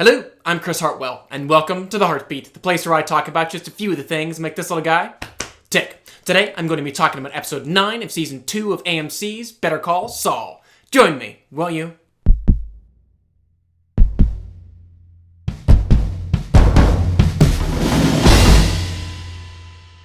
Hello, I'm Chris Hartwell, and welcome to The Heartbeat, the place where I talk about just a few of the things that make this little guy tick. Today, I'm going to be talking about episode 9 of season 2 of AMC's Better Call Saul. Join me, won't you?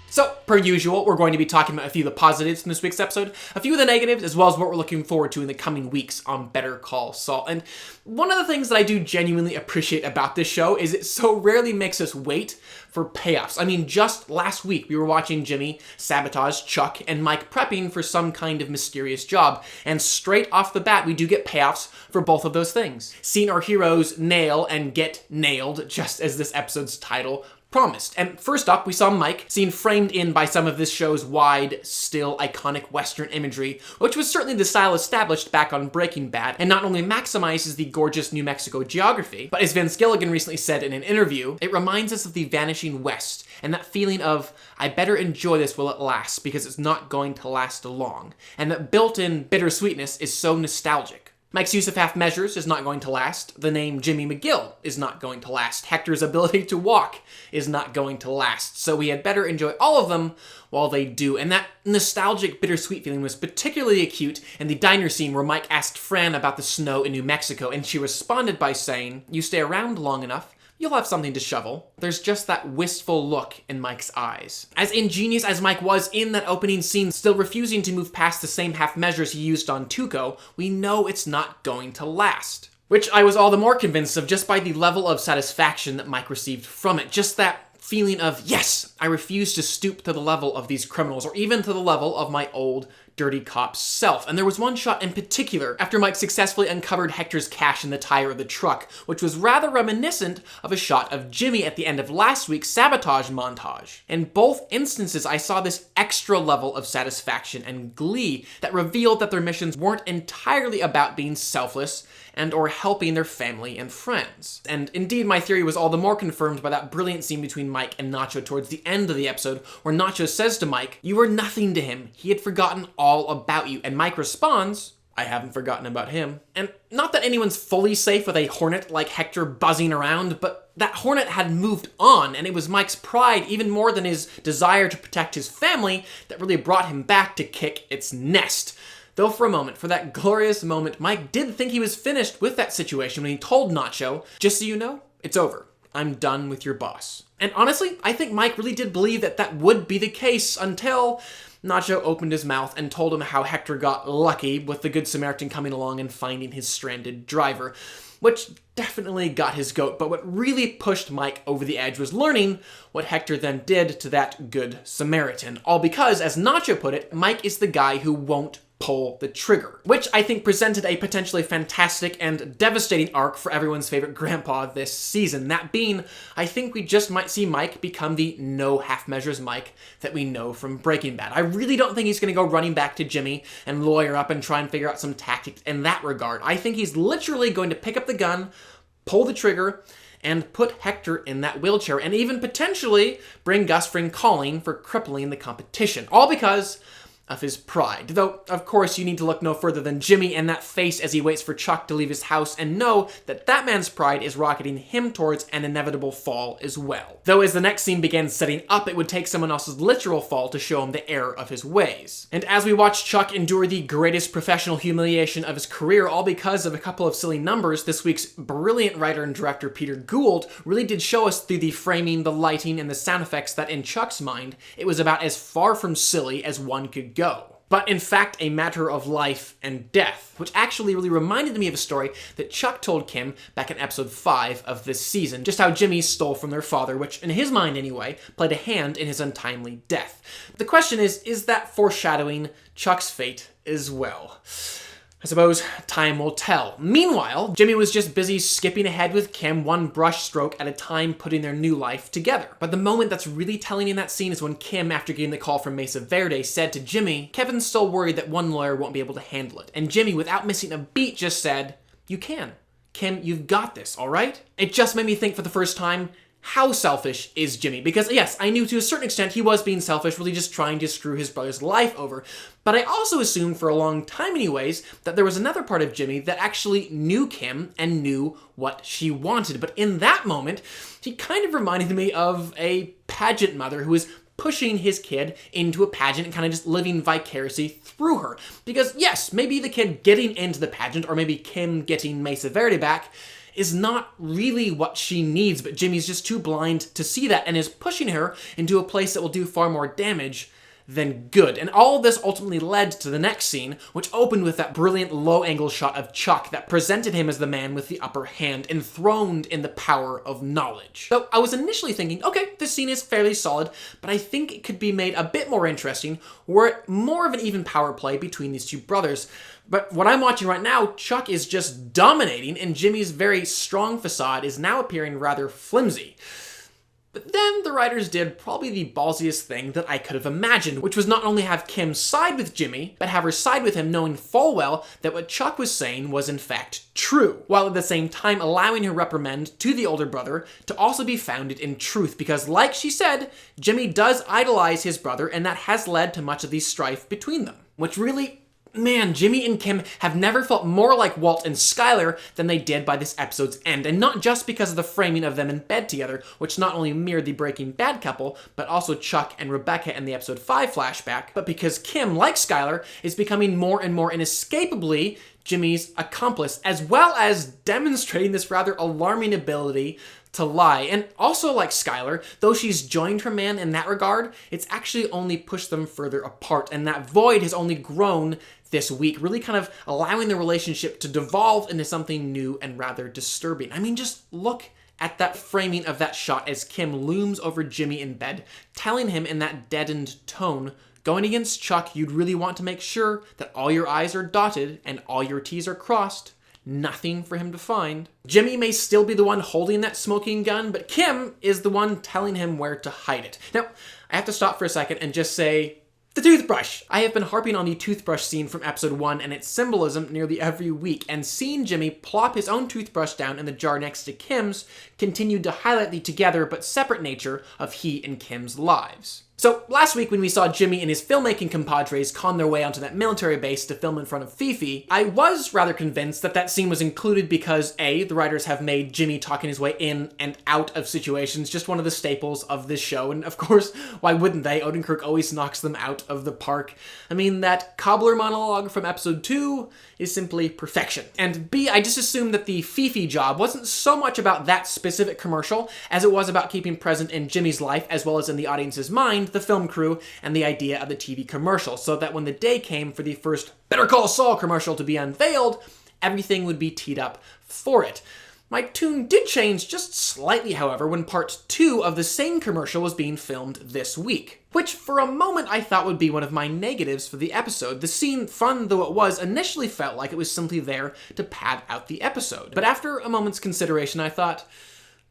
So, per usual, we're going to be talking about a few of the positives in this week's episode, a few of the negatives, as well as what we're looking forward to in the coming weeks on Better Call Saul. And one of the things that I do genuinely appreciate about this show is it so rarely makes us wait for payoffs. I mean, just last week, we were watching Jimmy sabotage Chuck and Mike prepping for some kind of mysterious job, and straight off the bat, we do get payoffs for both of those things. Seeing our heroes nail and get nailed, just as this episode's title promised. And first up, we saw Mike, seen framed in by some of this show's wide, still iconic Western imagery, which was certainly the style established back on Breaking Bad, and not only maximizes the gorgeous New Mexico geography, but as Vince Gilligan recently said in an interview, it reminds us of the vanishing West, and that feeling of, I better enjoy this while it lasts, because it's not going to last long. And that built-in bittersweetness is so nostalgic. Mike's use of half measures is not going to last. The name Jimmy McGill is not going to last. Hector's ability to walk is not going to last. So we had better enjoy all of them while they do. And that nostalgic, bittersweet feeling was particularly acute in the diner scene where Mike asked Fran about the snow in New Mexico, and she responded by saying, "You stay around long enough, you'll have something to shovel." There's just that wistful look in Mike's eyes. As ingenious as Mike was in that opening scene, still refusing to move past the same half measures he used on Tuco, we know it's not going to last. Which I was all the more convinced of just by the level of satisfaction that Mike received from it. Just that feeling of, yes, I refuse to stoop to the level of these criminals, or even to the level of my old dirty cop self. And there was one shot in particular after Mike successfully uncovered Hector's cash in the tire of the truck, which was rather reminiscent of a shot of Jimmy at the end of last week's sabotage montage. In both instances, I saw this extra level of satisfaction and glee that revealed that their missions weren't entirely about being selfless and or helping their family and friends. And indeed, my theory was all the more confirmed by that brilliant scene between Mike and Nacho towards the end of the episode, where Nacho says to Mike, "You were nothing to him. He had forgotten all about you." And Mike responds, "I haven't forgotten about him." And not that anyone's fully safe with a hornet like Hector buzzing around, but that hornet had moved on, and it was Mike's pride, even more than his desire to protect his family, that really brought him back to kick its nest. Though for a moment, for that glorious moment, Mike did think he was finished with that situation when he told Nacho, "Just so you know, it's over. I'm done with your boss." And honestly, I think Mike really did believe that that would be the case until Nacho opened his mouth and told him how Hector got lucky with the Good Samaritan coming along and finding his stranded driver, which definitely got his goat. But what really pushed Mike over the edge was learning what Hector then did to that Good Samaritan. All because, as Nacho put it, Mike is the guy who won't pull the trigger, which I think presented a potentially fantastic and devastating arc for everyone's favorite grandpa this season. That being, I think we just might see Mike become the no half measures Mike that we know from Breaking Bad. I really don't think he's going to go running back to Jimmy and lawyer up and try and figure out some tactics in that regard. I think he's literally going to pick up the gun, pull the trigger, and put Hector in that wheelchair, and even potentially bring Gus Fring calling for crippling the competition. All because of his pride. Though, of course, you need to look no further than Jimmy and that face as he waits for Chuck to leave his house and know that that man's pride is rocketing him towards an inevitable fall as well. Though as the next scene begins setting up, it would take someone else's literal fall to show him the error of his ways. And as we watch Chuck endure the greatest professional humiliation of his career, all because of a couple of silly numbers, this week's brilliant writer and director Peter Gould really did show us through the framing, the lighting, and the sound effects that in Chuck's mind, it was about as far from silly as one could go. But in fact, a matter of life and death, which actually really reminded me of a story that Chuck told Kim back in episode 5 of this season, just how Jimmy stole from their father, which, in his mind anyway, played a hand in his untimely death. The question is that foreshadowing Chuck's fate as well? I suppose time will tell. Meanwhile, Jimmy was just busy skipping ahead with Kim, one brush stroke at a time, putting their new life together. But the moment that's really telling in that scene is when Kim, after getting the call from Mesa Verde, said to Jimmy, "Kevin's still worried that one lawyer won't be able to handle it." And Jimmy, without missing a beat, just said, "You can. Kim, you've got this, all right?" It just made me think for the first time how selfish is Jimmy? Because yes, I knew to a certain extent he was being selfish, really just trying to screw his brother's life over. But I also assumed for a long time anyways that there was another part of Jimmy that actually knew Kim and knew what she wanted. But in that moment, he kind of reminded me of a pageant mother who is pushing his kid into a pageant and kind of just living vicariously through her. Because yes, maybe the kid getting into the pageant, or maybe Kim getting Mesa Verde back, is not really what she needs, but Jimmy's just too blind to see that and is pushing her into a place that will do far more damage than good. And all of this ultimately led to the next scene, which opened with that brilliant low-angle shot of Chuck that presented him as the man with the upper hand, enthroned in the power of knowledge. So I was initially thinking, okay, this scene is fairly solid, but I think it could be made a bit more interesting were it more of an even power play between these two brothers. But what I'm watching right now, Chuck is just dominating, and Jimmy's very strong facade is now appearing rather flimsy. But then the writers did probably the ballsiest thing that I could have imagined, which was not only have Kim side with Jimmy, but have her side with him knowing full well that what Chuck was saying was in fact true, while at the same time allowing her reprimand to the older brother to also be founded in truth, because like she said, Jimmy does idolize his brother, and that has led to much of the strife between them. Which really, man, Jimmy and Kim have never felt more like Walt and Skylar than they did by this episode's end, and not just because of the framing of them in bed together, which not only mirrored the Breaking Bad couple, but also Chuck and Rebecca in the episode 5 flashback, but because Kim, like Skylar, is becoming more and more inescapably Jimmy's accomplice, as well as demonstrating this rather alarming ability to lie. And also like Skylar, though she's joined her man in that regard, it's actually only pushed them further apart, and that void has only grown this week, really kind of allowing the relationship to devolve into something new and rather disturbing. I mean, just look at that framing of that shot as Kim looms over Jimmy in bed, telling him in that deadened tone, going against Chuck, you'd really want to make sure that all your I's are dotted and all your T's are crossed. Nothing for him to find. Jimmy may still be the one holding that smoking gun, but Kim is the one telling him where to hide it. Now, I have to stop for a second and just say, the toothbrush! I have been harping on the toothbrush scene from episode 1 and its symbolism nearly every week, and seeing Jimmy plop his own toothbrush down in the jar next to Kim's continued to highlight the together but separate nature of he and Kim's lives. So last week when we saw Jimmy and his filmmaking compadres con their way onto that military base to film in front of Fifi, I was rather convinced that that scene was included because A, the writers have made Jimmy talking his way in and out of situations just one of the staples of this show, and of course, why wouldn't they? Odenkirk always knocks them out of the park. I mean, that cobbler monologue from episode 2 is simply perfection. And B, I just assumed that the Fifi job wasn't so much about that specific commercial as it was about keeping present in Jimmy's life as well as in the audience's mind the film crew and the idea of the TV commercial, so that when the day came for the first Better Call Saul commercial to be unveiled, everything would be teed up for it. My tune did change just slightly, however, when part 2 of the same commercial was being filmed this week, which for a moment I thought would be one of my negatives for the episode. The scene, fun though it was, initially felt like it was simply there to pad out the episode. But after a moment's consideration, I thought,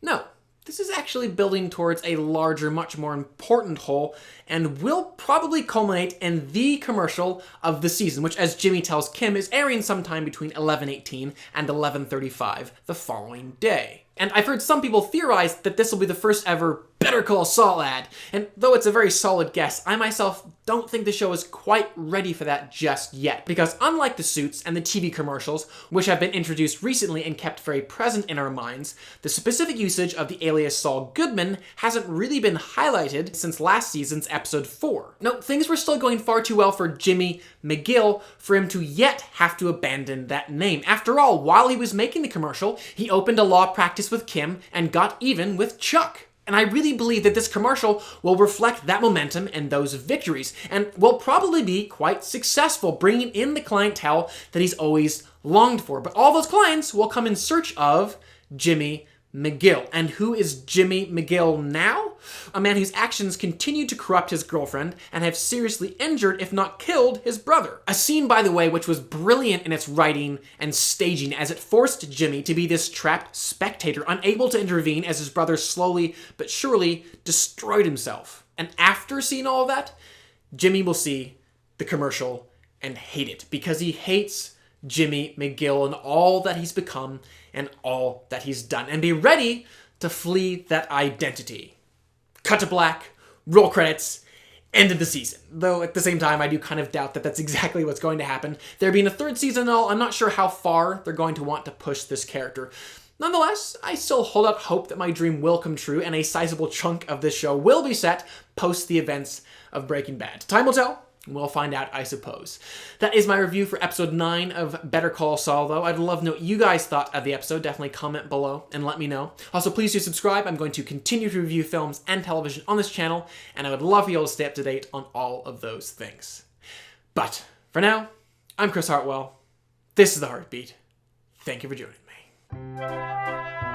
no. This is actually building towards a larger, much more important whole, and will probably culminate in the commercial of the season, which, as Jimmy tells Kim, is airing sometime between 11:18 and 11:35 the following day. And I've heard some people theorize that this will be the first ever Better Call Saul ad, and though it's a very solid guess, I myself don't think the show is quite ready for that just yet, because unlike the Suits and the TV commercials, which have been introduced recently and kept very present in our minds, the specific usage of the alias Saul Goodman hasn't really been highlighted since last season's episode 4. No, things were still going far too well for Jimmy McGill for him to yet have to abandon that name. After all, while he was making the commercial, he opened a law practice with Kim and got even with Chuck. And I really believe that this commercial will reflect that momentum and those victories, and will probably be quite successful, bringing in the clientele that he's always longed for. But all those clients will come in search of Jimmy McGill. And who is Jimmy McGill now? A man whose actions continue to corrupt his girlfriend and have seriously injured, if not killed, his brother. A scene, by the way, which was brilliant in its writing and staging, as it forced Jimmy to be this trapped spectator, unable to intervene as his brother slowly but surely destroyed himself. And after seeing all of that, Jimmy will see the commercial and hate it, because he hates Jimmy McGill and all that he's become and all that he's done, and be ready to flee that identity. Cut to black, roll credits, end of the season. Though at the same time, I do kind of doubt that that's exactly what's going to happen. There being a third season and all, I'm not sure how far they're going to want to push this character. Nonetheless, I still hold out hope that my dream will come true and a sizable chunk of this show will be set post the events of Breaking Bad. Time will tell. We'll find out, I suppose. That is my review for episode 9 of Better Call Saul, though. I'd love to know what you guys thought of the episode. Definitely comment below and let me know. Also, please do subscribe. I'm going to continue to review films and television on this channel, and I would love for you all to stay up to date on all of those things. But for now, I'm Chris Hartwell. This is The Heartbeat. Thank you for joining me.